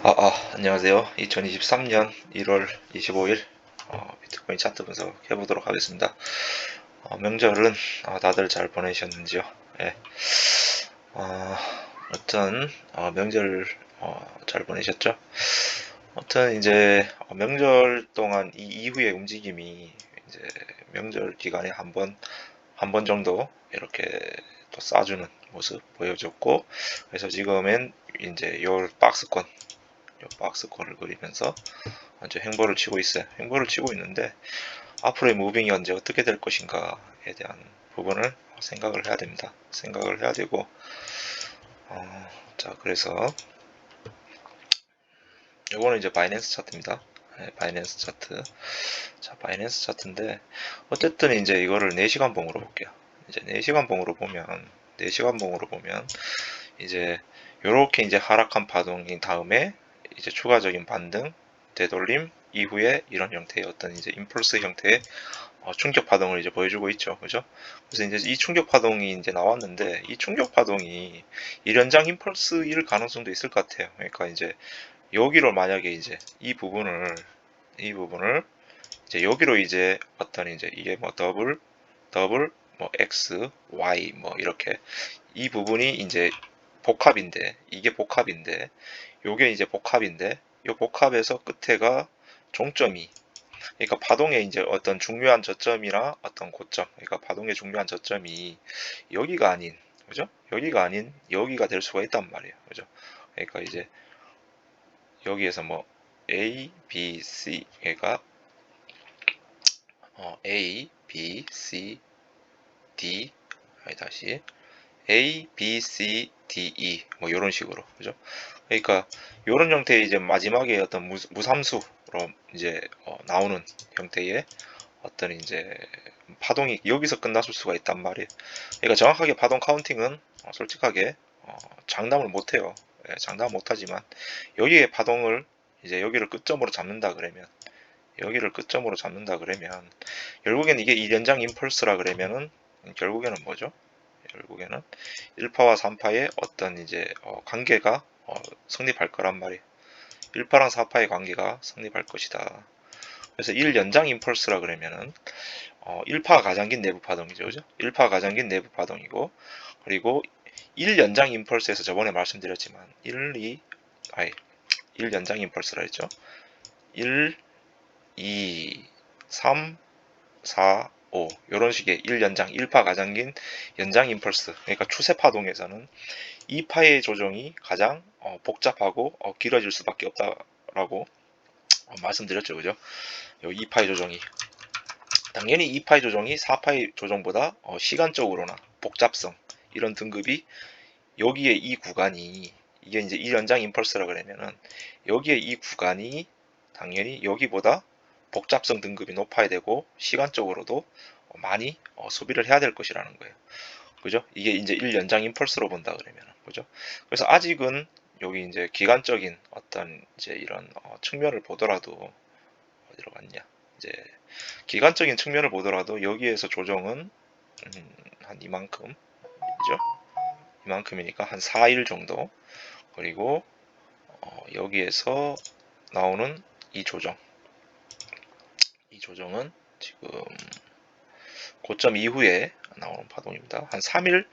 안녕하세요. 2023년 1월 25일 비트코인 차트 분석해 보도록 하겠습니다. 명절은 다들 잘 보내셨는지요? 예. 어, 명절 잘 보내셨죠? 아무튼 이제 명절 동안 이 이후의 움직임이 이제 명절 기간에 한 번 정도 이렇게 또 쏴주는 모습 보여줬고, 그래서 지금은 이제 요 박스권을 그리면서 이제 행보를 치고 있어요. 행보를 치고 있는데 앞으로의 무빙이 언제 어떻게 될 것인가에 대한 부분을 생각을 해야 됩니다. 생각을 해야 되고 자 그래서 이거는 이제 바이낸스 차트입니다. 네, 바이낸스 차트. 자 바이낸스 차트인데 어쨌든 이제 이거를 4시간 봉으로 볼게요. 이제 4시간 봉으로 보면 이제 요렇게 이제 하락한 파동인 다음에 이제 추가적인 반등, 되돌림 이후에 이런 형태의 어떤 이제 임펄스 형태의 충격 파동을 이제 보여주고 있죠. 그죠? 그래서 이제 이 충격 파동이 이제 나왔는데 이 충격 파동이 일연장 임펄스일 가능성도 있을 것 같아요. 그러니까 이제 여기로 만약에 이제 이 부분을 이제 여기로 이제 어떤 이제 이게 뭐 더블 뭐 x, y 뭐 이렇게 이 부분이 이제 복합인데 이게 복합인데 요게 이제 복합인데 요 복합에서 끝에가 종점이, 그러니까 파동의 이제 어떤 중요한 저점이나 어떤 고점, 그러니까 파동의 중요한 저점이 여기가 아닌, 그죠? 여기가 아닌 여기가 될 수가 있단 말이에요, 그죠? 그러니까 이제 여기에서 뭐 A, B, C, 그러니까 A, B, C, D, 아니 다시 A, B, C, D, E 뭐 이런 식으로, 그죠? 그러니까 이런 형태의 이제 마지막에 어떤 무삼수로 이제 나오는 형태의 어떤 이제 파동이 여기서 끝났을 수가 있단 말이에요. 그러니까 정확하게 파동 카운팅은 솔직하게 장담을 못해요. 예, 장담 못하지만 여기에 파동을 이제 여기를 끝점으로 잡는다 그러면 결국에는 이게 2연장 임펄스라 그러면은 결국에는 뭐죠? 결국에는 1파와 3파의 어떤 이제 관계가 성립할 거란 말이에요. 1파랑 4파의 관계가 성립할 것이다. 그래서 1연장 임펄스라 그러면은 1파 가장 긴 내부 파동이죠. 그죠? 1파 가장 긴 내부 파동이고, 그리고 1연장 임펄스에서 저번에 말씀드렸지만 1연장 임펄스라 했죠. 1, 2, 3, 4, 5 이런 식의 1연장, 1파 가장 긴 연장 임펄스, 그러니까 추세 파동에서는 2파의 조정이 가장 복잡하고 길어질 수밖에 없다라고 말씀드렸죠. 그죠? 요 2파의 조정이 당연히 2파의 조정이 4파의 조정보다 시간적으로나 복잡성 이런 등급이 여기에 이 구간이 이게 이제 1연장 임펄스라 그러면은 여기에 이 구간이 당연히 여기보다 복잡성 등급이 높아야 되고 시간적으로도 많이 소비를 해야 될 것이라는 거예요. 그죠? 이게 이제 1연장 임펄스로 본다 그러면 그죠? 그래서 아직은 여기 이제 기간적인 어떤 이제 이런 측면을 보더라도 어디로 갔냐? 이제 기간적인 측면을 보더라도 여기에서 조정은 한 이만큼이죠. 이만큼이니까 한 4일 정도. 그리고 여기에서 나오는 이 조정. 이 조정은 지금 고점 이후에 나오는 파동입니다. 한 3일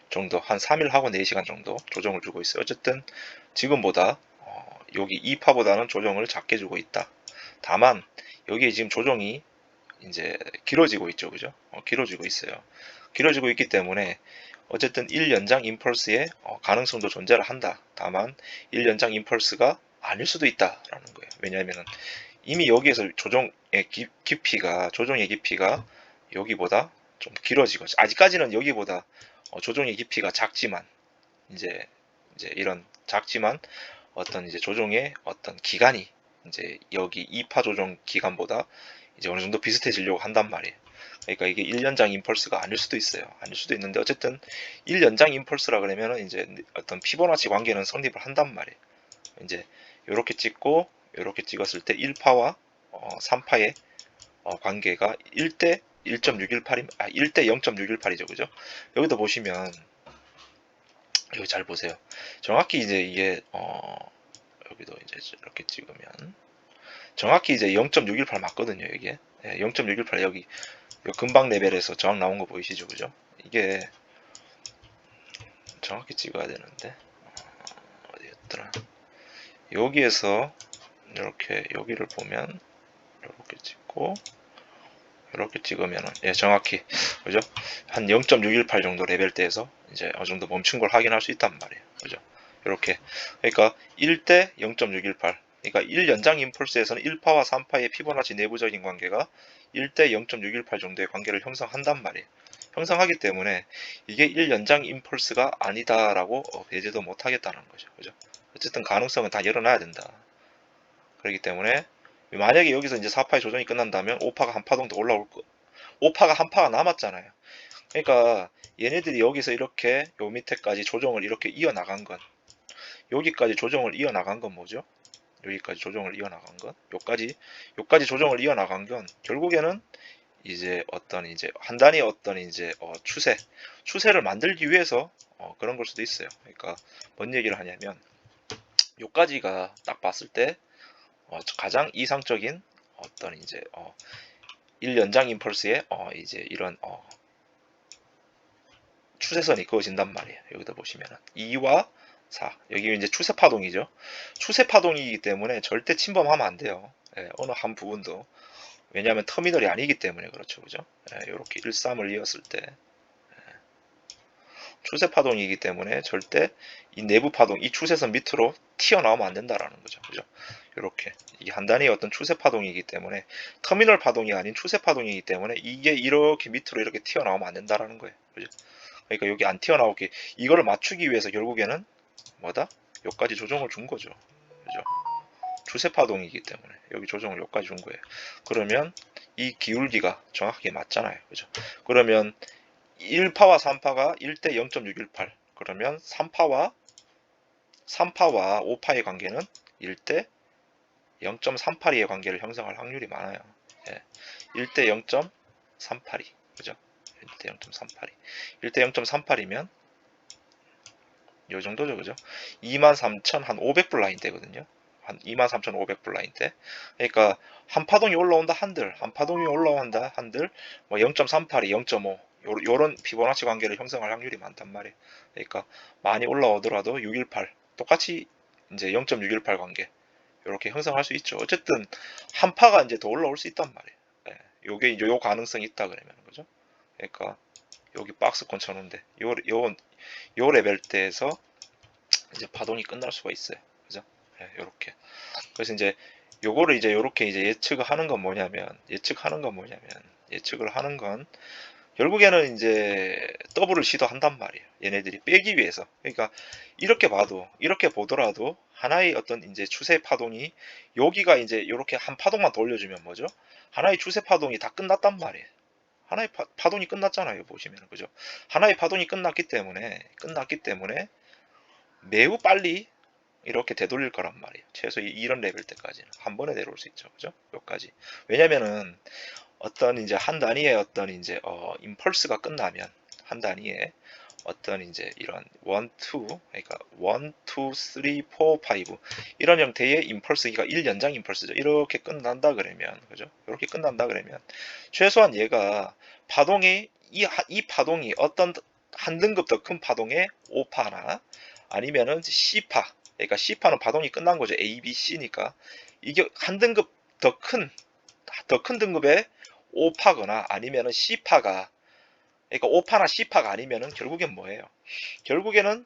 정도, 한 3일 하고 4시간 정도 조정을 주고 있어요. 어쨌든 지금보다 여기 2파보다는 조정을 작게 주고 있다. 다만 여기에 지금 조정이 이제 길어지고 있죠. 그죠? 길어지고 있어요. 길어지고 있기 때문에 어쨌든 1연장 임펄스의 가능성도 존재를 한다. 다만 1연장 임펄스가 아닐 수도 있다라는 거예요. 왜냐하면 이미 여기에서 조정의 깊이가 여기보다 좀 길어지고, 아직까지는 여기보다 조정의 깊이가 작지만 이제 이런 작지만 어떤 이제 조정의 어떤 기간이 이제 여기 2파 조정 기간보다 이제 어느 정도 비슷해지려고 한단 말이에요. 그러니까 이게 1연장 임펄스가 아닐 수도 있어요. 아닐 수도 있는데 어쨌든 1연장 임펄스라 그러면은 이제 어떤 피보나치 관계는 성립을 한단 말이에요. 이제 이렇게 찍고 이렇게 찍었을 때 1파와 3파의 관계가 1대 1.618이 1대 0.618이죠. 그죠? 여기도 보시면 여기 잘 보세요. 정확히 이제 이게 여기도 이제 이렇게 찍으면 정확히 이제 0.618 맞거든요. 이게 0.618 여기 요 금방 레벨에서 저항 나온 거 보이시죠, 그죠? 이게 정확히 찍어야 되는데 어디였더라? 여기에서 이렇게 여기를 보면 이렇게 찍고 이렇게 찍으면은 정확히 그죠? 한 0.618 정도 레벨대에서 이제 어느 정도 멈춘 걸 확인할 수 있단 말이에요. 그죠? 이렇게 그러니까 1대 0.618 그러니까 1연장 임펄스에서는 1파와 3파의 피보나치 내부적인 관계가 1대 0.618 정도의 관계를 형성한단 말이에요. 형성하기 때문에 이게 1연장 임펄스가 아니다라고 배제도 못하겠다는 거죠. 그죠? 어쨌든 가능성은 다 열어놔야 된다. 그렇기 때문에 만약에 여기서 이제 4파의 조정이 끝난다면 5파가 한 파동 더 올라올 거. 5파가 한 파가 남았잖아요. 그러니까 얘네들이 여기서 이렇게 요 밑에까지 조정을 이렇게 이어나간 건 여기까지 조정을 이어나간 건 뭐죠? 여기까지 조정을 이어나간 건 요까지 조정을 이어나간 건 결국에는 이제 어떤 이제 한 단위 어떤 이제 추세를 만들기 위해서 그런 걸 수도 있어요. 그러니까 뭔 얘기를 하냐면 요까지가 딱 봤을 때 가장 이상적인 어떤 이제 1연장 임펄스의 이제 이런 추세선이 그어진단 말이에요. 여기다 보시면은 2와 4 여기 이제 추세 파동이죠. 추세 파동이기 때문에 절대 침범하면 안 돼요. 어느 한 부분도 왜냐하면 터미널이 아니기 때문에 그렇죠, 그죠? 이렇게 1, 3을 이었을 때 추세 파동이기 때문에 절대 이 내부 파동, 이 추세선 밑으로 튀어나오면 안 된다라는 거죠, 그죠? 이렇게 이게 한 단위의 어떤 추세 파동이기 때문에 터미널 파동이 아닌 추세 파동이기 때문에 이게 이렇게 밑으로 이렇게 튀어나오면 안 된다라는 거예요, 그죠? 그러니까 여기 안 튀어나오게 이거를 맞추기 위해서 결국에는 뭐다? 여기까지 조정을 준 거죠, 그죠? 추세 파동이기 때문에 여기 조정을 여기까지 준 거예요. 그러면 이 기울기가 정확하게 맞잖아요, 그죠? 그러면 1파와 3파가 1대 0.618 그러면 3파와 5파의 관계는 1대 0.382의 관계를 형성할 확률이 많아요. 1대 0.382 그죠? 1대 0.382 1대 0.38이면 요 정도죠, 그죠? 23,500불 라인 대거든요. 한 23,500불 라인 대. 그러니까 한 파동이 올라온다 한들, 한 파동이 올라온다 한들, 뭐 0.382, 0.5 요런 피보나치 관계를 형성할 확률이 많단 말이에요. 그러니까 많이 올라오더라도 618 똑같이 이제 0.618 관계 이렇게 형성할 수 있죠. 어쨌든 한 파가 이제 더 올라올 수 있단 말이에요. 요게 이제 요 가능성이 있다 그러면 그죠? 그러니까 여기 박스권 쳐놓은데 요 레벨대에서 이제 파동이 끝날 수가 있어요. 그죠? 요렇게. 그래서 이제 요거를 이제 요렇게 이제 예측을 하는 건 뭐냐면 예측을 하는 건 결국에는 이제 더블을 시도한단 말이에요. 얘네들이 빼기 위해서. 그러니까 이렇게 보더라도 하나의 어떤 이제 추세 파동이 여기가 이제 이렇게 한 파동만 더 올려주면 뭐죠? 하나의 추세 파동이 다 끝났단 말이에요. 하나의 파동이 끝났잖아요. 보시면 그죠? 하나의 파동이 끝났기 때문에 매우 빨리 이렇게 되돌릴 거란 말이에요. 최소 이런 레벨 때까지는 한 번에 내려올 수 있죠. 그죠? 여기까지. 왜냐면은 어떤 이제 한 단위의 어떤 이제 임펄스가 끝나면 한 단위의 어떤 이제 이런 1, 2 그러니까 1, 2, 3, 4, 5 이런 형태의 임펄스가 1연장 임펄스죠. 이렇게 끝난다 그러면 그죠? 이렇게 끝난다 그러면 최소한 얘가 파동이 이 파동이 어떤 한 등급 더 큰 파동의 5파나 아니면은 C파 그러니까 C파는 파동이 끝난 거죠. A, B, C니까 이게 한 등급 더 큰 등급의 5파거나 아니면은 C파가 그러니까 5파나 C파가 아니면은 결국엔 뭐예요? 결국에는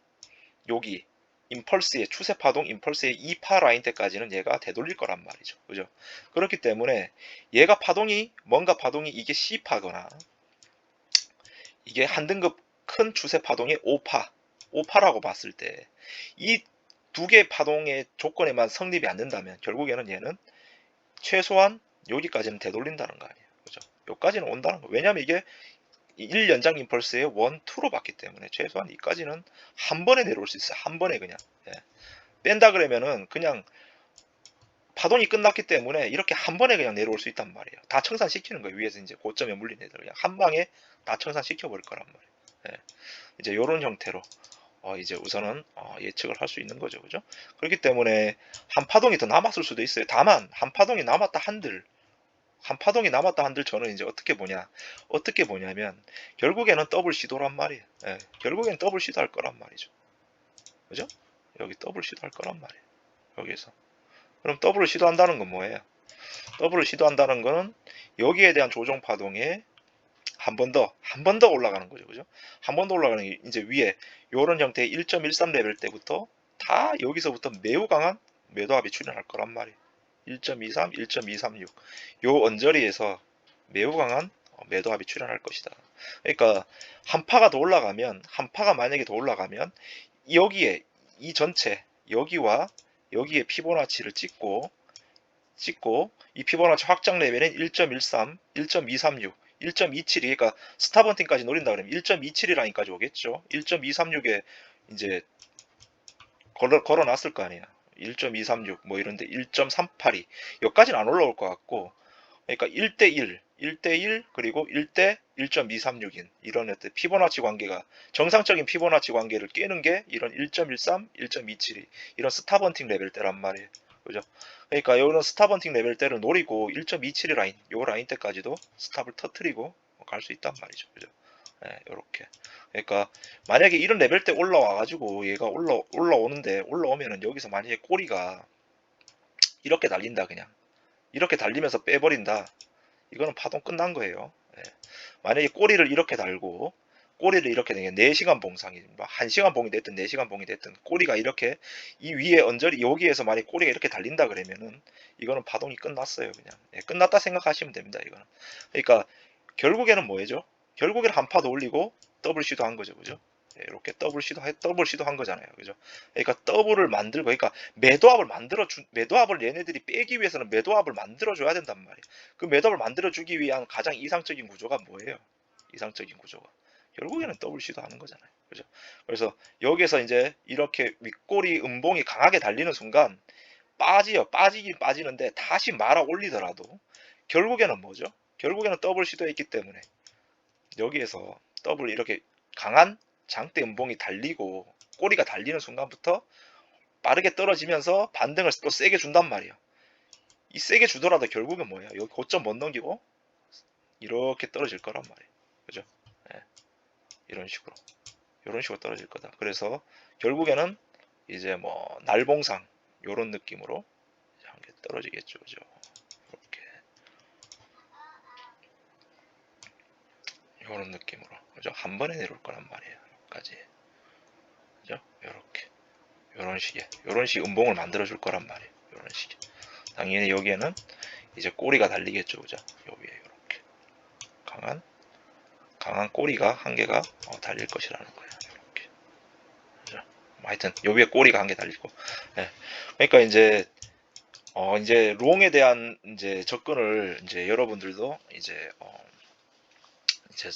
여기 임펄스의 추세 파동 임펄스의 2파 라인 때까지는 얘가 되돌릴 거란 말이죠. 그죠? 그렇기 때문에 얘가 뭔가 파동이 이게 C파거나 이게 한 등급 큰 추세 파동의 5파라고 봤을 때 이 두 개의 파동의 조건에만 성립이 안 된다면 결국에는 얘는 최소한 여기까지는 되돌린다는 거 아니에요. 그죠? 여기까지는 온다는 거. 왜냐면 이게 1연장 임펄스의 1, 2로 봤기 때문에 최소한 여기까지는 한 번에 내려올 수 있어요. 한 번에 그냥. 뺀다 그러면은 그냥 파동이 끝났기 때문에 이렇게 한 번에 그냥 내려올 수 있단 말이에요. 다 청산시키는 거예요. 위에서 이제 고점에 물린 애들 그냥 한 방에 다 청산시켜 버릴 거란 말이에요. 이제 이런 형태로 이제 우선은 예측을 할 수 있는 거죠. 그죠? 그렇기 때문에 한 파동이 더 남았을 수도 있어요. 다만 한 파동이 남았다 한들 저는 이제 어떻게 보냐면 결국에는 더블 시도란 말이에요. 예, 결국엔 더블 시도할 거란 말이죠. 그죠? 여기 더블 시도할 거란 말이에요. 여기서. 그럼 더블을 시도한다는 건 뭐예요? 더블을 시도한다는 거는 여기에 대한 조정 파동에 한 번 더 올라가는 거죠. 그죠? 한 번 더 올라가는 게 이제 위에 요런 형태의 1.13 레벨 때부터 다 여기서부터 매우 강한 매도합이 출현할 거란 말이에요. 1.23, 1.236. 요 언저리에서 매우 강한 매도합이 출현할 것이다. 그러니까 한 파가 만약에 더 올라가면 여기에 이 전체 여기와 여기에 피보나치를 찍고 이 피보나치 확장 레벨은 1.13, 1.236, 1.27이 그러니까 스타번팅까지 노린다 그러면 1.27이 라인까지 오겠죠. 1.236에 이제 걸어놨을 거 아니야. 1.236 뭐 이런데 1.382 여기까지는 안 올라올 것 같고 그러니까 1대1, 1대1 그리고 1대 1.236인 이런 피보나치 관계가 정상적인 피보나치 관계를 깨는 게 이런 1.13, 1.272 이런 스타번팅 레벨대란 말이에요. 그죠? 그러니까 이런 스타번팅 레벨대를 노리고 1.27 라인, 요 라인 때까지도 스탑을 터트리고 갈 수 있단 말이죠. 그죠? 예, 요렇게. 그러니까 만약에 이런 레벨대 올라와 가지고 얘가 올라오면은 여기서 만약에 꼬리가 이렇게 달린다 그냥. 이렇게 달리면서 빼버린다. 이거는 파동 끝난 거예요. 예. 만약에 꼬리를 이렇게 4시간 봉상이 1시간 봉이 됐든 4시간 봉이 됐든 꼬리가 이렇게 이 위에 언저리 여기에서 만약에 꼬리가 이렇게 달린다 그러면은 이거는 파동이 끝났어요. 그냥 끝났다 생각하시면 됩니다. 이거는 그러니까 결국에는 뭐죠? 결국에는 한 파 더 올리고 더블 시도한 거죠. 그죠? 이렇게 더블 시도한 거잖아요. 그죠? 그러니까 더블을 만들고, 그러니까 매도합을 얘네들이 빼기 위해서는 매도합을 만들어줘야 된단 말이에요. 그 매도합을 만들어주기 위한 가장 이상적인 구조가 뭐예요? 이상적인 구조가. 결국에는 더블 시도하는 거잖아요. 그죠? 그래서 여기서 이제 이렇게 윗꼬리 음봉이 강하게 달리는 순간 빠지긴 빠지는데 다시 말아 올리더라도 결국에는 뭐죠? 결국에는 더블 시도했기 때문에 여기에서 더블 이렇게 강한 장대 음봉이 달리고 꼬리가 달리는 순간부터 빠르게 떨어지면서 반등을 또 세게 준단 말이에요. 이 세게 주더라도 결국은 뭐예요? 여기 고점 못 넘기고 이렇게 떨어질 거란 말이에요. 그죠? 예, 이런 식으로 떨어질 거다. 그래서 결국에는 이제 뭐 날봉상 이런 느낌으로 한개 떨어지겠죠. 그죠? 이렇게 이런 느낌으로 그죠? 한 번에 내려올 거란 말이에요. 여기까지 그죠? 이런 식 음봉을 만들어 줄 거란 말이에요. 이런 식. 당연히 여기에는 이제 꼬리가 달리겠죠. 그죠? 요 위에 이렇게 강한 꼬리가 한 개가 달릴 것이라는 거예요. 이렇게. 그죠? 하여튼 요 위에 꼬리가 한 개 달리고. 예. 그러니까 이제 롱에 대한 이제 접근을 이제 여러분들도 이제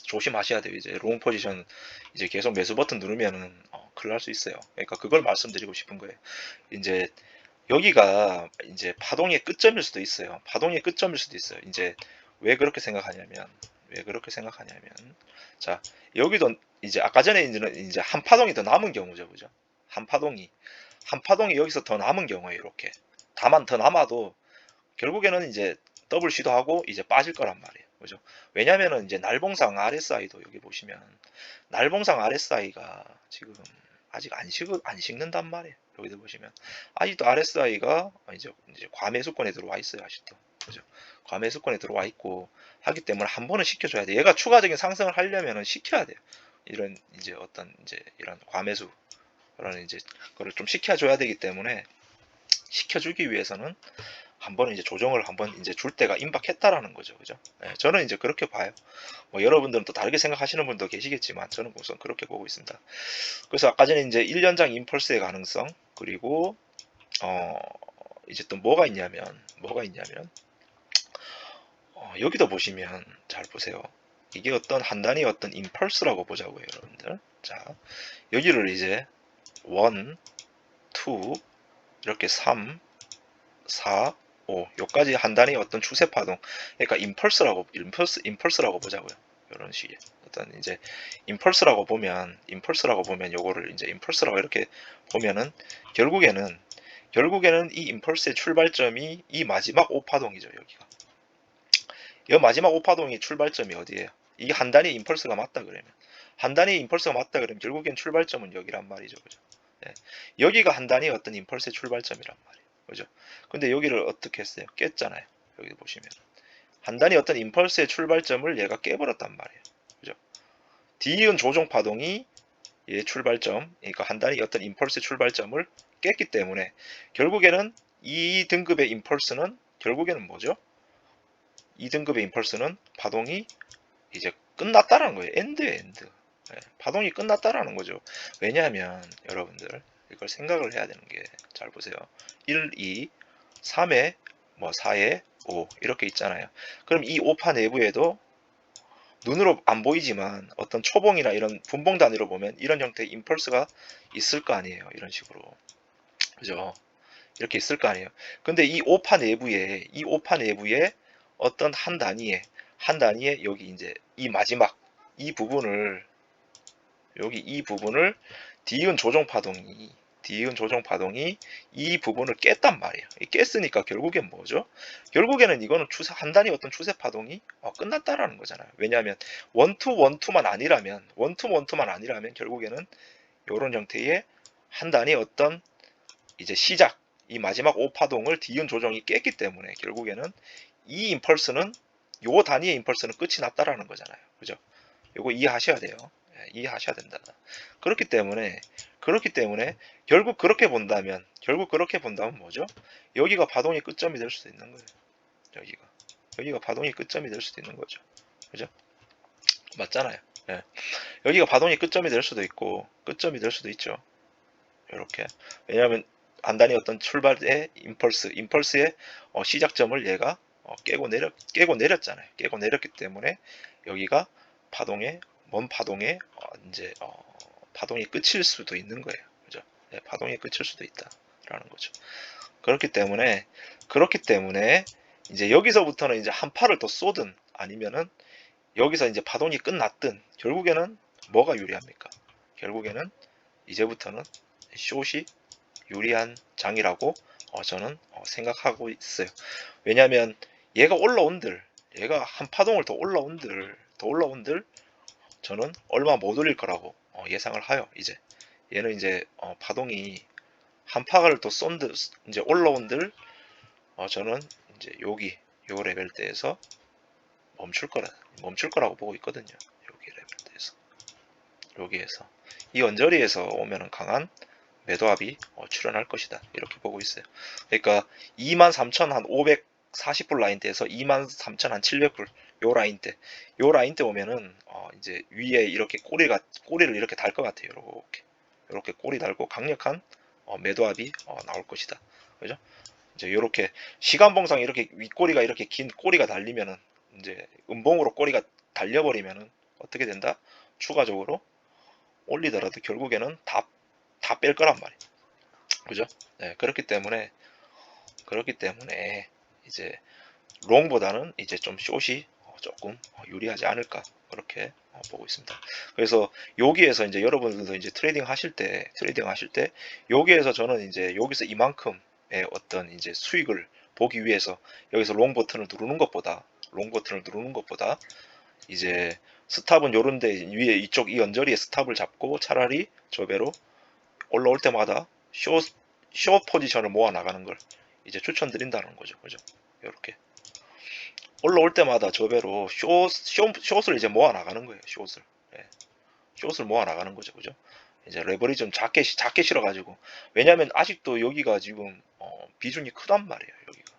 조심하셔야 돼요. 이제 롱 포지션 이제 계속 매수 버튼 누르면은 큰일 날 수 있어요. 그러니까 그걸 말씀드리고 싶은 거예요. 이제 여기가 이제 파동의 끝점일 수도 있어요. 파동의 끝점일 수도 있어요. 이제 왜 그렇게 생각하냐면 자 여기도 이제 아까 전에 이제 한 파동이 더 남은 경우죠, 그죠? 한 파동이 여기서 더 남은 경우에 이렇게 다만 더 남아도 결국에는 이제 더블 시도하고 이제 빠질 거란 말이에요. 그죠? 왜냐면은 이제 날봉상 RSI도 여기 보시면 날봉상 RSI가 지금 아직 안 식는단 말이에요. 여기도 보시면 아직도 RSI가 이제 과매수권에 들어와 있어요. 아직도. 그죠? 과매수권에 들어와 있고 하기 때문에 한 번은 시켜줘야 돼. 얘가 추가적인 상승을 하려면은 시켜야 돼요. 이런 이제 어떤 이제 이런 과매수 그런 이제 그걸 좀 시켜줘야 되기 때문에 시켜주기 위해서는 한 번은 이제 조정을 한 번 이제 줄 때가 임박했다라는 거죠. 그죠? 네, 저는 이제 그렇게 봐요. 뭐 여러분들은 또 다르게 생각하시는 분도 계시겠지만 저는 우선 그렇게 보고 있습니다. 그래서 아까 전에 이제 1년장 임펄스의 가능성 그리고 이제 또 뭐가 있냐면 여기도 보시면 잘 보세요. 이게 어떤 한 단위 어떤 임펄스라고 보자고요, 여러분들. 자, 여기를 이제 1, 2 이렇게 3, 4, 5 요까지 한 단위 어떤 추세 파동 그러니까 임펄스라고 보자고요. 이런 식의 어떤 이제 임펄스라고 보면 요거를 이제 임펄스라고 이렇게 보면은 결국에는 이 임펄스의 출발점이 이 마지막 5파동이죠. 여기가 이 마지막 5파동이 출발점이 어디예요? 이게 한 단위 임펄스가 맞다 그러면 결국엔 출발점은 여기란 말이죠. 그죠? 예. 여기가 한 단위 어떤 임펄스의 출발점이란 말이에요. 그죠? 근데 여기를 어떻게 했어요? 깼잖아요. 여기 보시면 한 단위 어떤 임펄스의 출발점을 얘가 깨버렸단 말이에요. 그죠? D은 조종 파동이 얘 출발점, 그러니까 한 단위 어떤 임펄스의 출발점을 깼기 때문에 결국에는 이 등급의 임펄스는 결국에는 뭐죠? 이 등급의 임펄스는 파동이 이제 끝났다라는 거예요. 엔드. 예, 파동이 끝났다라는 거죠. 왜냐하면 여러분들 이걸 생각을 해야 되는 게 잘 보세요. 1, 2, 3에 뭐 4에 5 이렇게 있잖아요. 그럼 이 5파 내부에도 눈으로 안 보이지만 어떤 초봉이나 이런 분봉 단위로 보면 이런 형태의 임펄스가 있을 거 아니에요. 이런 식으로. 그죠? 이렇게 있을 거 아니에요. 근데 이 5파 내부에 어떤 한 단위에 여기 이제 이 마지막 이 부분을 D은 조종 파동이 이 부분을 깼단 말이에요. 깼으니까 결국엔 뭐죠? 결국에는 이거는 한 단위 어떤 추세 파동이 끝났다라는 거잖아요. 왜냐하면 원투만 아니라면 결국에는 이런 형태의 한 단위 어떤 이제 시작 이 마지막 5파동을 D은 조정이 깼기 때문에 결국에는 이 임펄스는 요 단위의 임펄스는 끝이 났다라는 거잖아요. 그죠? 요거 이해하셔야 돼요. 예, 이해하셔야 된다. 그렇기 때문에 결국 그렇게 본다면 뭐죠? 여기가 파동의 끝점이 될 수도 있는 거예요. 여기가 파동의 끝점이 될 수도 있는 거죠. 그죠? 맞잖아요. 예. 여기가 파동의 끝점이 될 수도 있고 끝점이 될 수도 있죠. 이렇게. 왜냐하면 한 단위 어떤 출발의 임펄스의 시작점을 얘가 깨고 내렸잖아요. 깨고 내렸기 때문에 여기가 먼 파동의 이제 파동이 끝일 수도 있는 거예요. 그죠? 네, 파동이 끝일 수도 있다라는 거죠. 그렇기 때문에 이제 여기서부터는 이제 한 팔을 더 쏘든 아니면은 여기서 이제 파동이 끝났든 결국에는 뭐가 유리합니까? 결국에는 이제부터는 숏이 유리한 장이라고 저는 생각하고 있어요. 왜냐하면 얘가 한 파동을 더 올라온들 저는 얼마 못 올릴 거라고 예상을 하여 이제 얘는 이제 파동이 한 파를 더 쏜들 이제 올라온들 저는 이제 요 레벨대에서 멈출 거라고 보고 있거든요. 여기 레벨대에서 여기에서 이 언저리에서 오면은 강한 매도합이 출현할 것이다. 이렇게 보고 있어요. 그러니까 23,540불 라인대에서 23,700불 요 라인대 오면은 이제 위에 이렇게 꼬리를 이렇게 달 것 같아요. 이렇게 꼬리 달고 강력한 매도합이 나올 것이다. 그죠? 이제 이렇게 시간봉상 이렇게 윗꼬리가 이렇게 긴 꼬리가 달리면은 이제 음봉으로 꼬리가 달려버리면은 어떻게 된다? 추가적으로 올리더라도 결국에는 다 뺄 거란 말이에요. 그죠? 네, 그렇기 때문에 이제 롱보다는 이제 좀 숏이 조금 유리하지 않을까 그렇게 보고 있습니다. 그래서 여기에서 이제 여러분들도 이제 트레이딩 하실 때 여기에서 저는 이제 여기서 이만큼의 어떤 이제 수익을 보기 위해서 여기서 롱 버튼을 누르는 것보다 이제 스탑은 요런데 위에 이 언저리에 스탑을 잡고 차라리 저 배로 올라올 때마다 숏 포지션을 모아 나가는 걸 이제 추천드린다는 거죠. 그죠? 이렇게 올라올 때마다 저 배로 숏을 이제 모아 나가는 거예요. 예. 숏을 모아 나가는 거죠. 그죠? 이제 레버리 좀 작게 실어가지고 왜냐면 아직도 여기가 지금 비중이 크단 말이에요. 여기가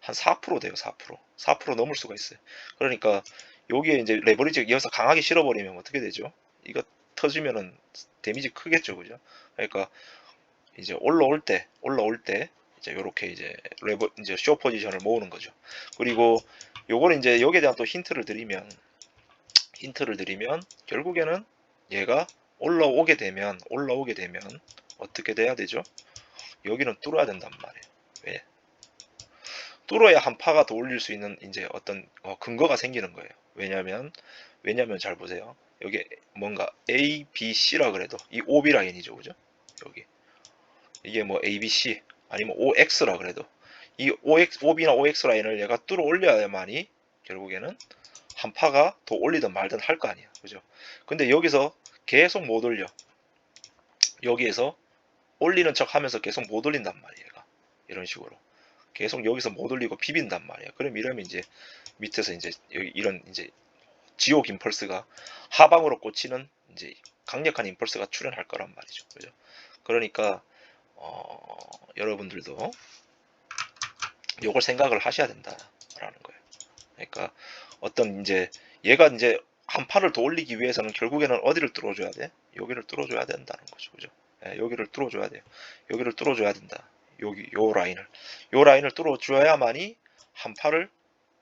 한 4% 돼요. 4% 넘을 수가 있어요. 그러니까 여기에 이제 레버리지 여기서 강하게 실어버리면 어떻게 되죠? 이거 터지면은 데미지 크겠죠. 그죠? 그러니까 이제 올라올 때 이제 요렇게 이제 이제 쇼 포지션을 모으는 거죠. 그리고 요거는 이제 여기에 대한 또 힌트를 드리면 결국에는 얘가 올라오게 되면 어떻게 돼야 되죠? 여기는 뚫어야 된단 말이에요. 왜? 뚫어야 한 파가 더 올릴 수 있는 이제 어떤 근거가 생기는 거예요. 왜냐면 잘 보세요. 여기 뭔가 A, B, C라 그래도 이 OB 라인이죠, 그죠? 여기 이게 뭐 A, B, C 아니면 OX라 그래도 이 OB나 OX 라인을 얘가 뚫어 올려야만이 결국에는 한 파가 더 올리든 말든 할 거 아니야, 그죠? 근데 여기서 계속 못 올려. 여기에서 올리는 척 하면서 계속 못 올린단 말이에요, 얘가. 이런 식으로. 계속 여기서 못 올리고 비빈단 말이야. 그럼 이러면 이제 밑에서 이제 이런 이제 지옥 임펄스가 하방으로 꽂히는 이제 강력한 임펄스가 출현할 거란 말이죠. 그죠? 그러니까 여러분들도 요걸 생각을 하셔야 된다라는 거예요. 그러니까 어떤 이제 얘가 이제 한 팔을 더 올리기 위해서는 결국에는 어디를 뚫어줘야 돼? 여기를 뚫어줘야 된다는 거죠. 그죠? 예, 여기를 뚫어줘야 돼요. 여기를 뚫어줘야 된다. 요 라인을 뚫어줘야만이 한 팔을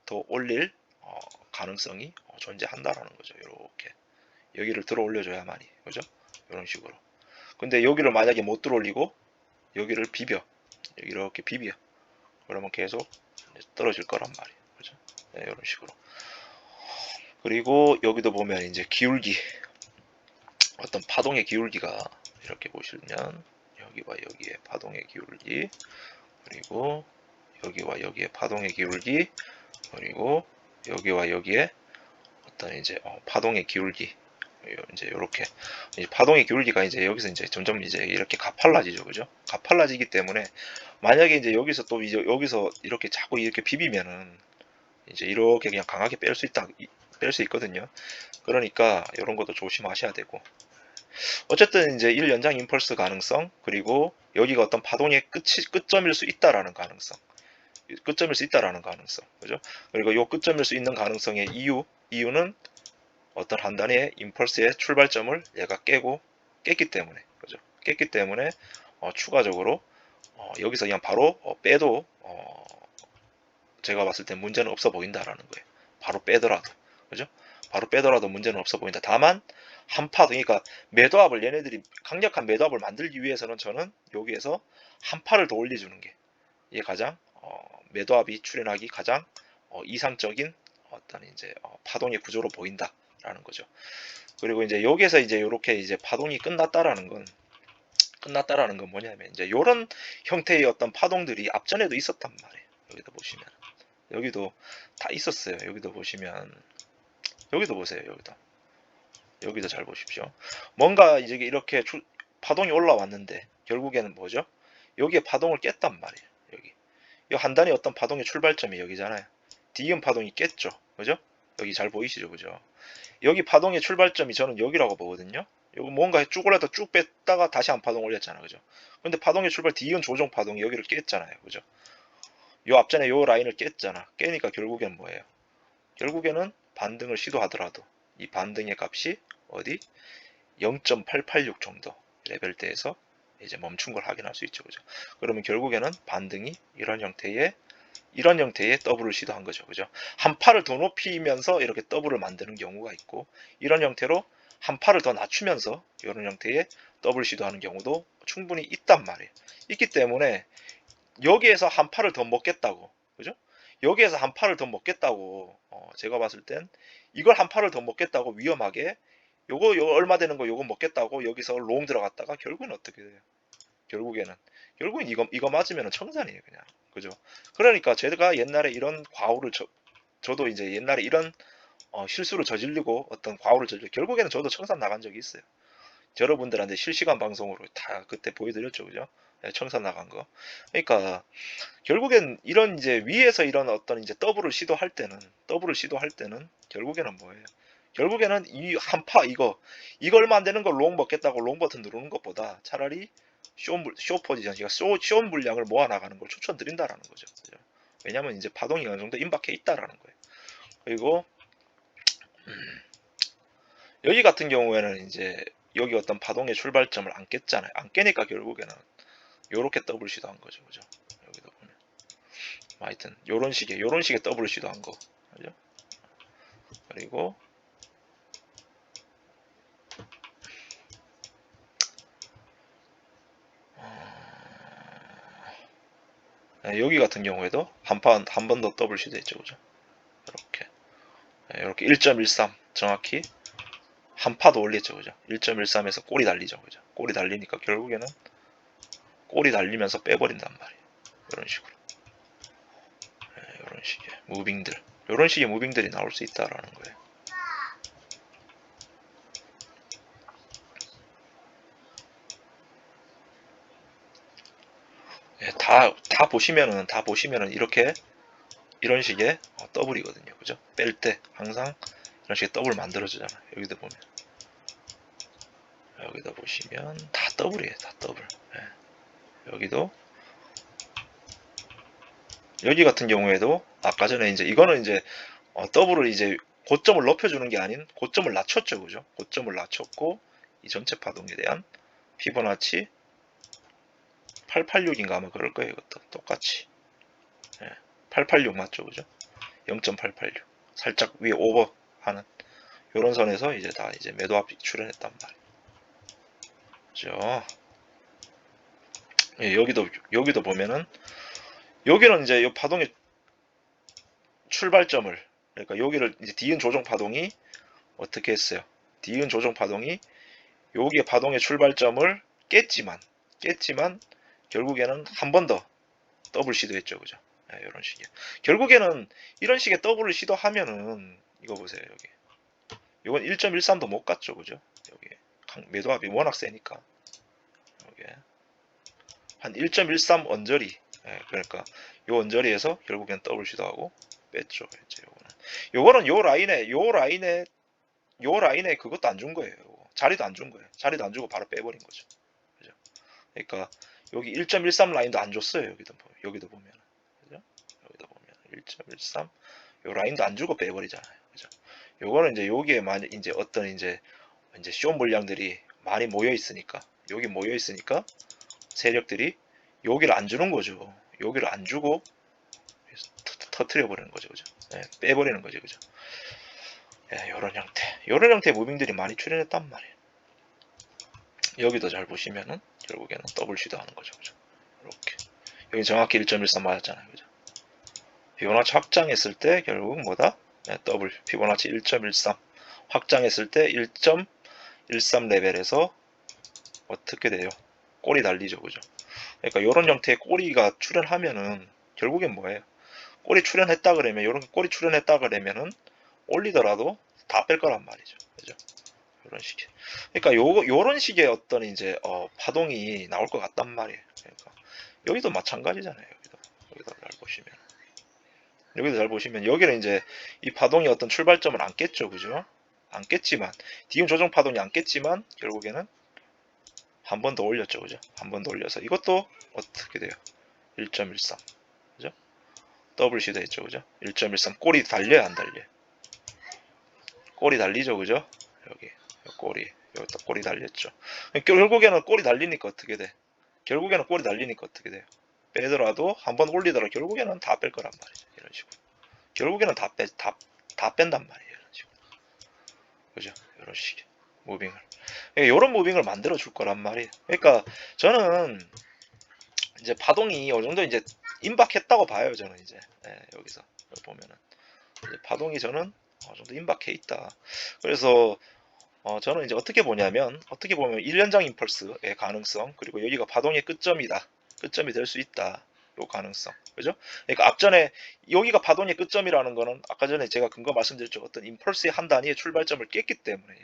더 올릴 가능성이 존재한다라는 거죠. 이렇게 여기를 들어 올려줘야만이, 그죠? 이런 식으로. 근데 여기를 만약에 못 들어 올리고 여기를 비벼, 여기 이렇게 비벼, 그러면 계속 떨어질 거란 말이에요, 그죠? 네, 이런 식으로. 그리고 여기도 보면 이제 기울기, 어떤 파동의 기울기가 이렇게 보시면 여기와 여기에 파동의 기울기, 그리고 여기와 여기에 파동의 기울기, 그리고 여기와 여기에 어떤 이제 파동의 기울기, 이제 이렇게 파동의 기울기가 이제 여기서 이제 점점 이제 이렇게 가팔라지죠, 그죠? 가팔라지기 때문에 만약에 이제 여기서 또 이제 여기서 이렇게 자꾸 이렇게 비비면은 이제 이렇게 그냥 강하게 뺄 수 있거든요. 그러니까 이런 것도 조심하셔야 되고, 어쨌든 이제 1연장 임펄스 가능성, 그리고 여기가 어떤 파동의 끝점일 수 있다라는 가능성, 끝점일 수 있다라는 가능성, 그죠? 그리고 요 끝점일 수 있는 가능성의 이유는 어떤 한 단위의 임펄스의 출발점을 얘가 깼기 때문에, 그죠? 깼기 때문에 추가적으로 여기서 그냥 바로 빼도 제가 봤을 때 문제는 없어 보인다라는 거예요. 바로 빼더라도, 그죠? 바로 빼더라도 문제는 없어 보인다. 다만 한파, 그러니까 매도압을 얘네들이 강력한 매도압을 만들기 위해서는 저는 여기에서 한 파를 더 올려주는 게 이게 가장 매도압이 출현하기 가장 이상적인 어떤 이제 파동의 구조로 보인다라는 거죠. 그리고 이제 여기서 이제 이렇게 이제 파동이 끝났다라는 건 뭐냐면 이제 이런 형태의 어떤 파동들이 앞전에도 있었단 말이에요. 여기도 보시면 여기도 다 있었어요. 여기도 보시면 여기도 보세요. 여기도 잘 보십시오. 뭔가 이제 이렇게 파동이 올라왔는데 결국에는 뭐죠? 여기에 파동을 깼단 말이에요. 여기 이 한 단위 어떤 파동의 출발점이 여기잖아요. D음 파동이 깼죠. 그죠? 여기 잘 보이시죠? 그죠? 여기 파동의 출발점이 저는 여기라고 보거든요. 이거 뭔가 쭉 올렸다 쭉 뺐다가 다시 한 파동 올렸잖아. 그죠? 근데 파동의 출발 D은 조정 파동이 여기를 깼잖아요. 그죠? 요 앞전에 요 라인을 깼잖아. 깨니까 결국엔 뭐예요? 결국에는 반등을 시도하더라도 이 반등의 값이 어디 0.886 정도 레벨대에서 이제 멈춘 걸 확인할 수 있죠. 그죠? 그러면 결국에는 반등이 이런 형태의 더블을 시도한 거죠. 그죠? 한 팔을 더 높이면서 이렇게 더블을 만드는 경우가 있고, 이런 형태로 한 팔을 더 낮추면서 이런 형태의 더블 시도하는 경우도 충분히 있단 말이에요. 있기 때문에 여기에서 한 팔을 더 먹겠다고, 그죠? 여기에서 한 팔을 더 먹겠다고, 제가 봤을 땐 이걸 한 팔을 더 먹겠다고 위험하게 요거 얼마 되는 거 요거 먹겠다고 여기서 롱 들어갔다가 결국은 어떻게 돼요? 결국엔 이거 맞으면 청산이에요, 그냥. 그죠? 그러니까 제가 옛날에 이런 과오를 저도 이제 옛날에 이런 실수를 저지르고 어떤 과오를 저지르고 결국에는 저도 청산 나간 적이 있어요. 여러분들한테 실시간 방송으로 다 그때 보여드렸죠, 그죠? 네, 청산 나간 거. 그러니까 결국엔 이런 이제 위에서 이런 어떤 이제 더블을 시도할 때는 결국에는 뭐예요? 결국에는 이 한파 이거 얼마 안 되는 걸 롱 먹겠다고 롱 버튼 누르는 것보다 차라리 쇼 포지션, 쇼 물량을 모아 나가는 걸 추천드린다라는 거죠. 그죠? 왜냐면 이제 파동이 어느 정도 임박해 있다라는 거예요. 그리고 여기 같은 경우에는 이제 여기 어떤 파동의 출발점을 안 깼잖아요. 안 깨니까 결국에는 요렇게 더블 시도한 거죠. 그죠? 여기도 보면. 하여튼 요런 식의 더블 시도한 거. 그죠? 그리고 여기 같은 경우에도 한 번 더 더블 시도했죠. 그죠? 이렇게 1.13 정확히 한 파 더 올렸죠. 그죠? 1.13에서 꼬리 달리죠. 그죠? 꼬리 달리니까 결국에는 꼬리 달리면서 빼버린단 말이에요. 이런 식으로. 이런 식의 무빙들. 이런 식의 무빙들이 나올 수 있다라는 거예요. 다 보시면은 이렇게 이런 식의 더블이거든요. 그죠? 뺄 때 항상 이런 식의 더블 만들어주잖아요. 여기도 보면. 여기다 보시면 다 더블이에요. 다 더블. 여기도 여기 같은 경우에도 아까 전에 이제 이거는 이제 더블을 이제 고점을 높여주는 게 아닌 고점을 낮췄죠. 그죠? 고점을 낮췄고 이 전체 파동에 대한 피보나치 886인가 아마 그럴 거예요. 이것도 똑같이 886 맞죠? 그죠? 0.886 살짝 위에 오버하는 이런 선에서 이제 다 이제 매도 합이 출현했단 말이에요. 그죠? 여기도 보면은 여기는 이제 이 파동의 출발점을 그러니까 여기를 이제 디은 조정 파동이 어떻게 했어요? 디은 조정 파동이 여기에 파동의 출발점을 깼지만 결국에는 한 번 더 더블 시도했죠. 그죠? 이런 식이에요. 결국에는 이런 식의 더블을 시도하면은 이거 보세요. 여기. 이건 1.13도 못 갔죠. 그죠? 여기 매도합이 워낙 세니까. 여기 한 1.13 언저리. 그러니까 요 언저리에서 결국엔 더블 시도하고 뺐죠. 이제 요거는 요 라인에 그것도 안 준 거예요. 자리도 안 준 거예요. 자리도 안 주고 바로 빼버린 거죠. 그죠? 그러니까 여기 1.13 라인도 안 줬어요. 여기도 보면. 그죠? 여기도 보면 1.13 요 라인도 안 주고 빼버리잖아요. 그죠? 요거는 이제 여기에 많이 이제 어떤 이제 쇼 물량들이 많이 모여 있으니까 여기 모여 있으니까 세력들이 여기를 안 주는 거죠. 여기를 안 주고 터트려 버리는 거죠. 그죠? 빼버리는 거죠. 그죠? 요런 형태의 무빙들이 많이 출현했단 말이에요. 여기도 잘 보시면은 결국에는 더블 시도하는 거죠. 그죠? 이렇게 여기 정확히 1.13 맞았잖아요. 그죠? 피보나치 확장했을 때 결국 뭐다? 더블 피보나치 1.13 확장했을 때 1.13 레벨에서 어떻게 돼요? 꼬리 달리죠. 그죠? 그러니까 이런 형태의 꼬리가 출현하면은 결국엔 뭐예요? 꼬리 출현했다 그러면 이런 꼬리 출현했다 그러면은 올리더라도 다 뺄 거란 말이죠. 그죠? 이런 식의. 그러니까 요런 식의 어떤 이제 파동이 나올 것 같단 말이에요. 그러니까 여기도 마찬가지잖아요. 여기도 잘 보시면. 여기도 잘 보시면 여기는 이제 이 파동이 어떤 출발점을 안 깼죠. 그죠? 안 깼지만 디움 조정 파동이 안 깼지만 결국에는 한 번 더 올렸죠. 그죠? 한 번 더 올려서 이것도 어떻게 돼요? 1.13 그죠? 더블 시도했죠. 그죠? 1.13 꼬리 달려야 안 달려요? 꼬리 달리죠. 그죠? 여기 꼬리 여기다 꼬리 달렸죠. 결국에는 꼬리 달리니까 어떻게 돼? 결국에는 꼬리 달리니까 어떻게 돼요? 빼더라도 한번 올리더라도 결국에는 다 뺄 거란 말이죠. 이런 식으로. 결국에는 다 뺀단 말이에요. 이런 식으로. 그죠? 이런 식의 무빙을. 이런 무빙을 만들어 줄 거란 말이에요. 그러니까 저는 이제 파동이 어느 정도 이제 임박했다고 봐요. 저는 이제 여기서 보면은 이제 파동이 저는 어느 정도 임박해 있다. 그래서 저는 이제 어떻게 보냐면 어떻게 보면 1연장 임펄스의 가능성 그리고 여기가 파동의 끝점이다. 끝점이 될 수 있다. 요 가능성. 그죠? 그러니까 앞전에 여기가 파동의 끝점이라는 거는 아까 전에 제가 근거 말씀드렸죠. 어떤 임펄스의 한 단위의 출발점을 깼기 때문에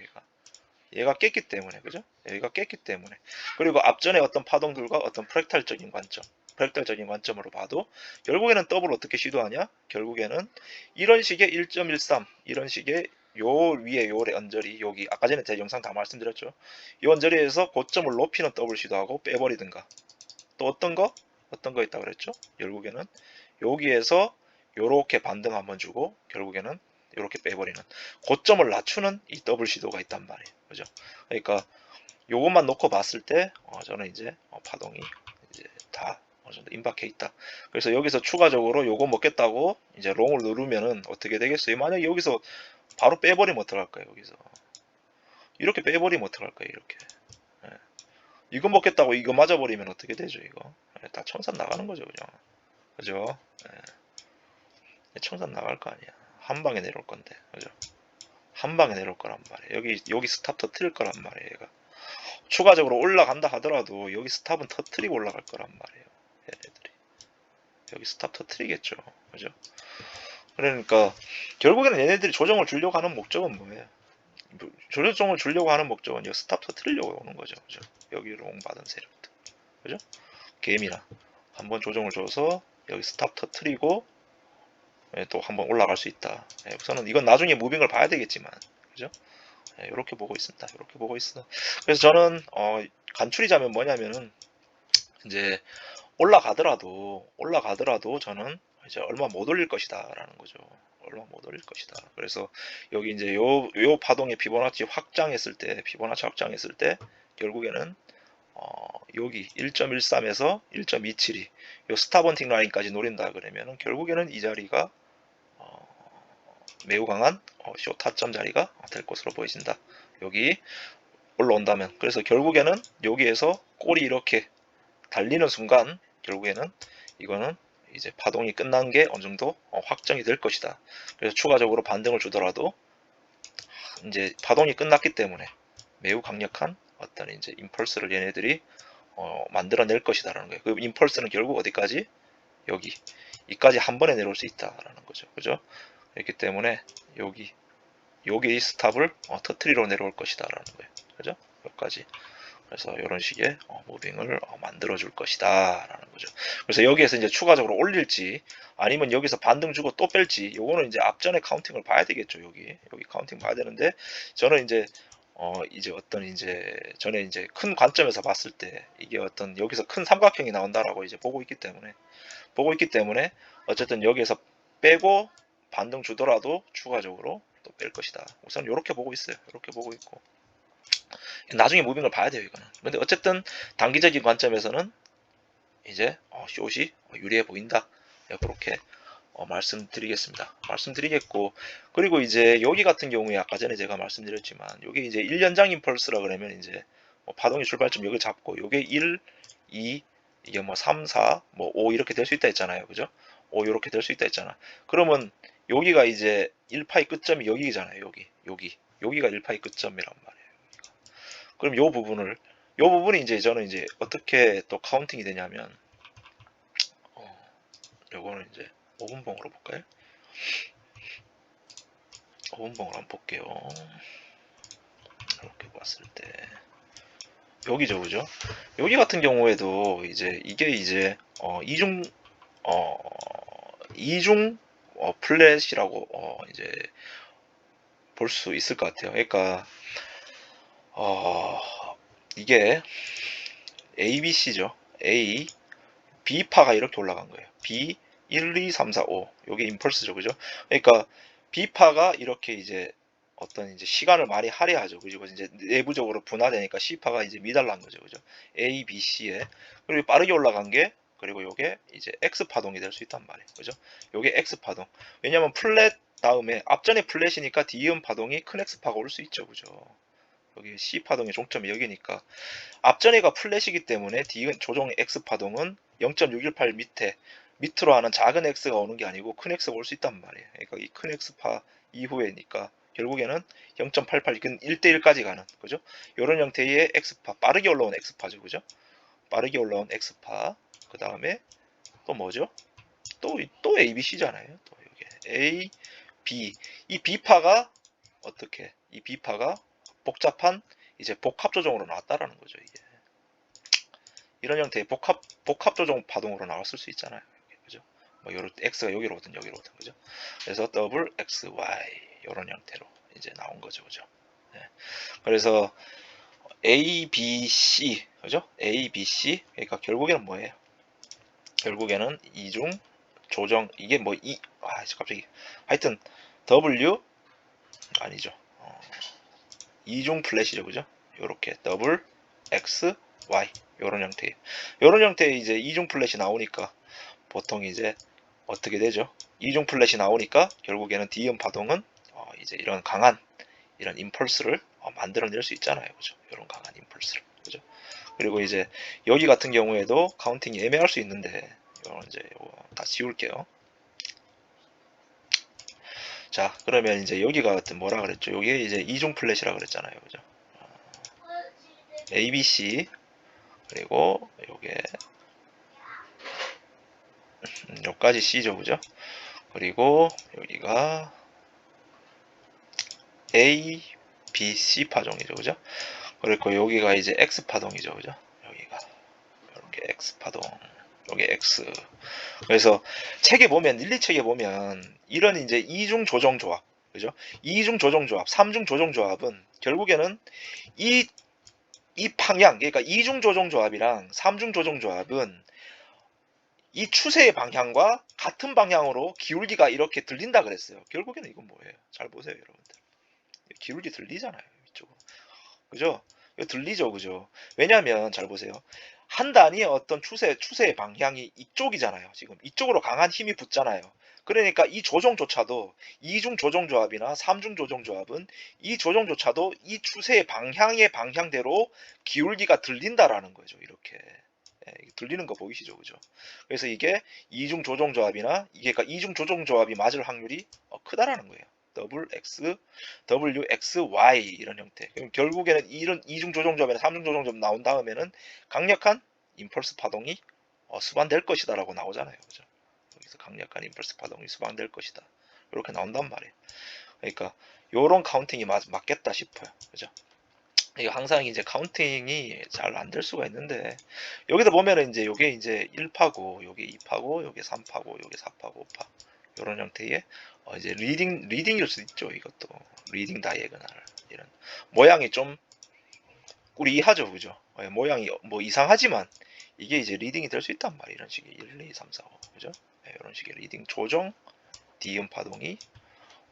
얘가 깼기 때문에 그죠? 얘가 깼기 때문에 그리고 앞전에 어떤 파동들과 어떤 프랙탈적인 관점으로 봐도 결국에는 더블 어떻게 시도하냐? 결국에는 이런 식의 1.13 이런 식의 요 위에 요 언저리 여기 아까 전에 제 영상 다 말씀드렸죠. 이 언저리에서 고점을 높이는 더블 시도하고 빼버리든가 또 어떤 거 있다 그랬죠? 결국에는 여기에서 요렇게 반등 한번 주고 결국에는 이렇게 빼버리는 고점을 낮추는 이 더블 시도가 있단 말이에요. 그죠? 그러니까 요것만 놓고 봤을 때 저는 이제 파동이 이제 다 어느 정도 임박해 있다. 그래서 여기서 추가적으로 요거 먹겠다고 이제 롱을 누르면은 어떻게 되겠어요? 만약에 여기서 바로 빼버리면 어떡할까요? 여기서 이렇게 빼버리면 어떡할까요? 이렇게 이거 먹겠다고 이거 맞아버리면 어떻게 되죠? 이거 다 청산 나가는 거죠, 그죠? 그죠? 청산 나갈 거 아니야. 한 방에 내려올 건데, 그죠? 한 방에 내려올 거란 말이에요. 여기 스탑 터트릴 거란 말이에요. 얘가 추가적으로 올라간다 하더라도 여기 스탑은 터트리고 올라갈 거란 말이에요. 얘네들이 여기 스탑 터트리겠죠. 그죠? 그러니까 결국에는 얘네들이 조정을 주려고 하는 목적은 뭐예요? 조정을 주려고 하는 목적은 여기 스탑 터트리려고 오는 거죠. 그죠? 여기로 옹받은 세력들. 그죠? 게임이나 한번 조정을 줘서 여기 스탑 터트리고 또 한번 올라갈 수 있다. 우선은 이건 나중에 무빙을 봐야 되겠지만, 그죠? 이렇게 보고 있습니다. 이렇게 보고 있어. 그래서 저는 간추리자면 뭐냐면은 이제 올라가더라도 저는 이제 얼마 못 올릴 것이다라는 거죠. 얼마 못 올릴 것이다. 그래서 여기 이제 요 파동의 피보나치 확장했을 때 결국에는 여기 1.13에서 1.272 요 스탑원팅 라인까지 노린다 그러면은 결국에는 이 자리가 매우 강한 쇼 타점 자리가 될 것으로 보여진다. 여기 올라온다면 그래서 결국에는 여기에서 꼬리 이렇게 달리는 순간 결국에는 이거는 이제 파동이 끝난 게 어느 정도 확정이 될 것이다. 그래서 추가적으로 반등을 주더라도 이제 파동이 끝났기 때문에 매우 강력한 어떤 이제 임펄스를 얘네들이 만들어낼 것이다라는 거예요. 그 임펄스는 결국 어디까지? 여기까지 한 번에 내려올 수 있다라는 거죠. 그죠? 그렇기 때문에 여기 스탑을 터트리로 내려올 것이다라는 거예요. 그죠? 여기까지. 그래서 이런 식의 무빙을 만들어 줄 것이다 라는 거죠. 그래서 여기에서 이제 추가적으로 올릴지 아니면 여기서 반등 주고 또 뺄지 요거는 이제 앞전에 카운팅을 봐야 되겠죠. 여기 카운팅 봐야 되는데 저는 이제 어떤 이제 전에 이제 큰 관점에서 봤을 때 이게 어떤 여기서 큰 삼각형이 나온다라고 이제 보고 있기 때문에 어쨌든 여기에서 빼고 반등 주더라도 추가적으로 또 뺄 것이다. 우선 이렇게 보고 있어요. 이렇게 보고 있고 나중에 무빙을 봐야 돼요, 이거는. 근데 어쨌든 단기적인 관점에서는 이제 숏이 유리해 보인다. 그렇게 말씀드리겠고 그리고 이제 여기 같은 경우에 아까 전에 제가 말씀드렸지만 여기 이제 1연장 임펄스라 그러면 이제 파동의 출발점 여기 잡고 요게 1, 2 이게 뭐 3, 4, 뭐 5 이렇게 될 수 있다 했잖아요. 그죠? 5 이렇게 될 수 있다 했잖아. 그러면 여기가 이제 1파의 끝점이 여기잖아요. 여기가 1파의 끝점이란 말이에요. 그럼 요 부분이 이제 저는 이제 어떻게 또 카운팅이 되냐면 요거는 이제 5분봉으로 볼까요? 5분봉으로 한번 볼게요. 이렇게 봤을 때 여기죠, 그죠? 여기 같은 경우에도 이게 이제 어, 이중 플랫이라고 이제 볼 수 있을 것 같아요. 그러니까 어, 이게 ABC죠. A, B파가 이렇게 올라간 거예요. B 1, 2, 3, 4, 5. 요게 임펄스죠. 그죠? 그러니까 B파가 이렇게 이제 어떤 이제 시간을 많이 할애하죠. 그죠? 이제 내부적으로 분화되니까 C파가 이제 미달난 거죠. 그죠? A, B, C에. 그리고 빠르게 올라간 게 그리고 요게 이제 X파동이 될 수 있단 말이에요. 그죠? 요게 X파동. 왜냐면 플랫 다음에 앞전에 플랫이니까 D음 파동이 큰 X파가 올 수 있죠. 그죠? 여기 C파동의 종점이 여기니까 앞전에가 플랫이기 때문에 D 조정 X파동은 0.618 밑으로 하는 작은 X가 오는 게 아니고 큰 X가 올 수 있단 말이에요. 그러니까 이 큰 X파 이후에니까 결국에는 0.88 1대1까지 가는 그죠? 이런 형태의 X파 빠르게 올라온 X파죠. 그죠? 빠르게 올라온 X파 그 다음에 또 뭐죠? 또 ABC잖아요. 또 이게 A, B 이 B파가 어떻게 이 B파가 복잡한 이제 복합 조정으로 나왔다라는 거죠. 이게 이런 형태의 복합 조정 파동으로 나왔을 수 있잖아요. 그죠? 뭐 요런 x가 여기로 오든 그죠? 그래서 더블 xy 이런 형태로 이제 나온 거죠. 그죠? 네. 그래서 A, B, C 그죠? A, B, C 그러니까 결국에는 뭐예요? 결국에는 이중 조정 이게 뭐 갑자기 하여튼 W 아니죠. 이중 플랫이죠. 그죠? 요렇게 더블 X, Y 요런 형태의 이제 이중 플랫이 나오니까 보통 이제 어떻게 되죠? 이중 플랫이 나오니까 결국에는 D음 파동은 이제 이런 강한 이런 임펄스를 만들어낼 수 있잖아요. 그죠? 이런 강한 임펄스를. 그죠? 그리고 이제 여기 같은 경우에도 카운팅이 애매할 수 있는데 요거 이제 요거 다 지울게요. 자, 그러면 이제 여기가 뭐라 그랬죠? 요게 이제 이중 플랫이라 그랬잖아요. 그죠? ABC 그리고 요게 요까지 C죠. 그죠? 그리고 여기가 A, B, C 파동이죠. 그죠? 그리고 여기가 이제 X 파동이죠. 그죠? 여기가 이렇게 X 파동. 여기 X. 그래서 책에 보면, 1, 2책에 보면 이런 이제 이중 조정 조합. 그죠? 이중 조정 조합, 삼중 조정 조합은 결국에는 이 방향, 그러니까 이중 조정 조합이랑 삼중 조정 조합은 이 추세의 방향과 같은 방향으로 기울기가 이렇게 들린다 그랬어요. 결국에는 이건 뭐예요? 잘 보세요, 여러분들. 기울기 들리잖아요, 이쪽으로. 그죠? 이거 들리죠, 그죠? 왜냐하면 잘 보세요. 한 단위의 어떤 추세의 방향이 이쪽이잖아요. 지금 이쪽으로 강한 힘이 붙잖아요. 그러니까 이 조정조차도 이중 조정조합이나 삼중 조정조합은 이 조정조차도 이 추세의 방향의 방향대로 기울기가 들린다라는 거죠. 이렇게 들리는 거 보이시죠, 그죠? 그래서 이게 이중 조정조합이나 이게 그러니까 이중 조정조합이 맞을 확률이 크다라는 거예요. WX, WXY 이런 형태. 그럼 결국에는 이런 이중 조정조합이나 삼중 조정조합 나온 다음에는 강력한 임펄스 파동이 수반될 것이다라고 나오잖아요, 그죠? 여기서 강력한 임펄스 파동이 수반될 것이다. 이렇게 나온단 말이에요. 그러니까 요런 카운팅이 맞겠다 싶어요, 그죠? 이게 항상 이제 카운팅이 잘 안 될 수가 있는데 여기다 보면은 이제 요게 이제 1파고 요게 2파고 요게 3파고 요게 4파고 5파 이런 형태의 이제 리딩일 수 있죠. 이것도 리딩 다이애고널 이런 모양이 좀 꾸리하죠, 그죠? 모양이 뭐 이상하지만 이게 이제 리딩이 될 수 있단 말이에요. 이런 식의 1, 2, 3, 4, 5 그죠? 이런 식의 리딩 조정 D음 파동이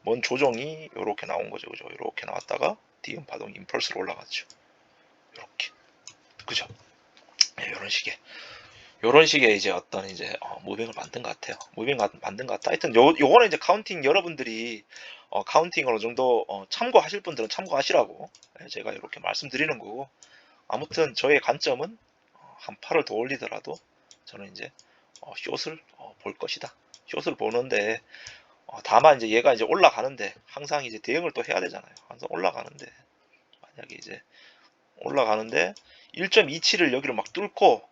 뭔 조정이 이렇게 나온 거죠, 그죠? 이렇게 나왔다가 D음 파동이 임펄스로 올라갔죠. 이렇게 그죠? 이런 식의 이제 어떤 이제 무빙을 만든 것 같아요. 무빙 만든 것 같다. 하여튼 요거는 이제 카운팅 여러분들이 카운팅을 어느 정도 참고하실 분들은 참고하시라고 제가 이렇게 말씀드리는 거고 아무튼 저의 관점은 한 팔을 더 올리더라도 저는 이제 숏을 볼 것이다. 숏을 보는데 다만 이제 얘가 이제 올라가는데 항상 이제 대응을 또 해야 되잖아요. 항상 올라가는데 만약에 이제 올라가는데 1.27을 여기를 막 뚫고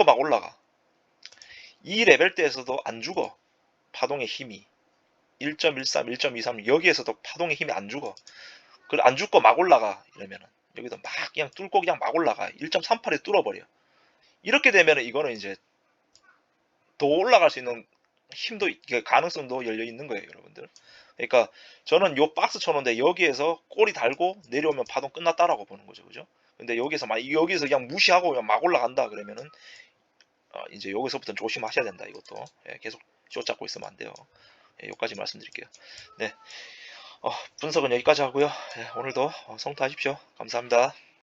막 올라가. 이 레벨대에서도 안 죽어. 파동의 힘이. 1.13, 1.23 여기에서도 파동의 힘이 안 죽어. 그래 안 죽고 막 올라가. 이러면은 여기도 막 그냥 뚫고 그냥 막 올라가. 1.38에 뚫어버려. 이렇게 되면은 이거는 이제 더 올라갈 수 있는 힘도 가능성도 열려 있는 거예요, 여러분들. 그러니까 저는 요 박스 쳐놓은데 여기에서 꼬리 달고 내려오면 파동 끝났다라고 보는 거죠, 그죠? 근데 여기서 그냥 무시하고 그냥 막 올라간다 그러면은 이제 여기서부터는 조심하셔야 된다. 이것도 계속 쇼 잡고 있으면 안 돼요. 여기까지 말씀드릴게요. 네, 분석은 여기까지 하고요. 오늘도 성투하십시오. 감사합니다.